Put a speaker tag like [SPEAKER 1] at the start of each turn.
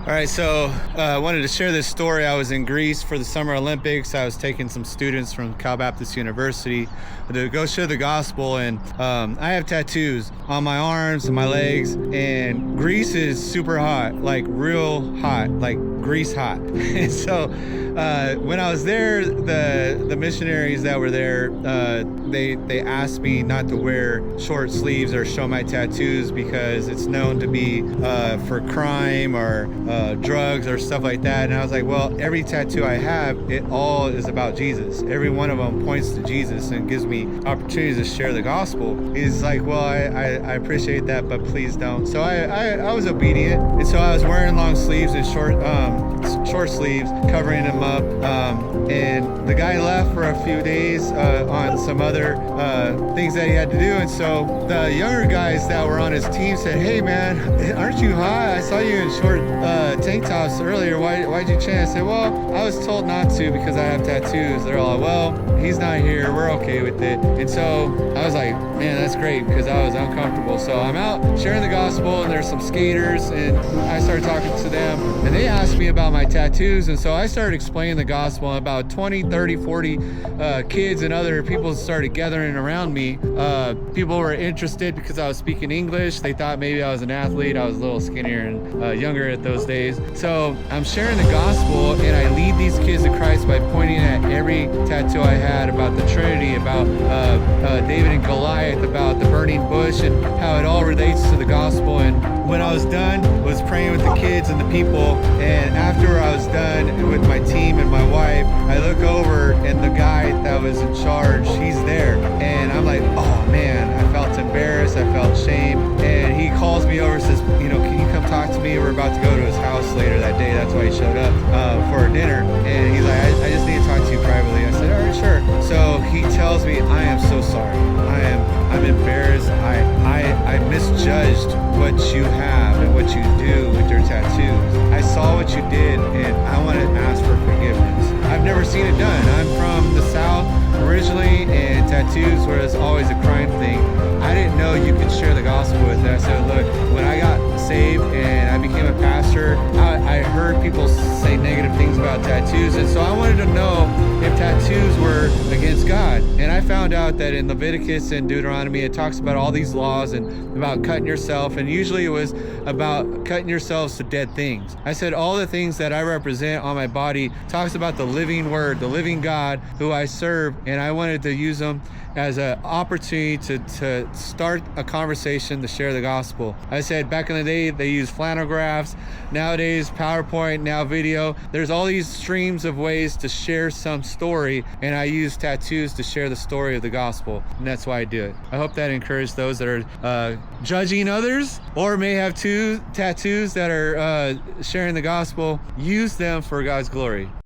[SPEAKER 1] All right, so I wanted to share this story. I was in Greece for the Summer Olympics. I was taking some students from Cal Baptist University to go share the gospel, and I have tattoos on my arms and my legs, and Greece is super hot, like real hot, like Greece hot. And so when I was there, the missionaries that were there, they asked me not to wear short sleeves or show my tattoos because it's known to be for crime or drugs or stuff like that. And I was like, well, every tattoo I have, it all is about Jesus. Every one of them points to Jesus and gives me opportunities to share the gospel. He's like, well, I appreciate that, but please don't. So I was obedient, and so I was wearing long sleeves and short sleeves, covering them up. And the guy left for a few days on some other things that he had to do. And so the younger guys that were on his team said, hey man, aren't you hot? I saw you in short tank tops earlier. Why'd you change? I said, well, I was told not to because I have tattoos. They're all like, well, he's not here, we're okay with it. And so I was like, man, that's great, because I was uncomfortable. So I'm out sharing the gospel, and there's some skaters, and I started talking to them, and they asked me about my tattoos. And so I started explaining the gospel, and about 20, 30, 40 kids and other people started gathering around me. People were interested because I was speaking English. They thought maybe I was an athlete. I was a little skinnier and younger at those days. So I'm sharing the gospel, and I lead these kids to Christ by pointing at every tattoo I had about the Trinity, about David and Goliath, about the burning bush, and how it all relates to the gospel. And when I was done, was praying with the kids and the people. And after I was done with my team and my wife, I look over, and the guy that was in charge, he's there. And I'm like, oh man, I felt embarrassed, I felt shame. And he calls me over and says, can you come talk to me? We're about to go to his house later that day. That's why he showed up for dinner. And he's like, I just need to talk to you privately. I said, all right, sure. So he tells me, I am so sorry. I'm embarrassed. I misjudged what you have and what you do with your tattoos. I saw what you did, and I want to ask for forgiveness. I've never seen it done. I'm from the South originally, and tattoos was always a crime thing. I didn't know you could share the gospel with it. I said, look, when I got saved and I became a pastor, I heard people say negative things about tattoos, and so I wanted to know if tattoos were against God. And I found out that in Leviticus and Deuteronomy, it talks about all these laws and about cutting yourself, and usually it was about cutting yourselves to dead things. I said all the things that I represent on my body talks about the living word, the living God who I serve, and I wanted to use them as an opportunity to start a conversation to share the gospel. I said back in the day they used flannel graphs, nowadays PowerPoint, now video. There's all these streams of ways to share some story, and I use tattoos to share the story of the gospel, and that's why I do it. I hope that encouraged those that are judging others or may have tattoos that are sharing the gospel. Use them for God's glory.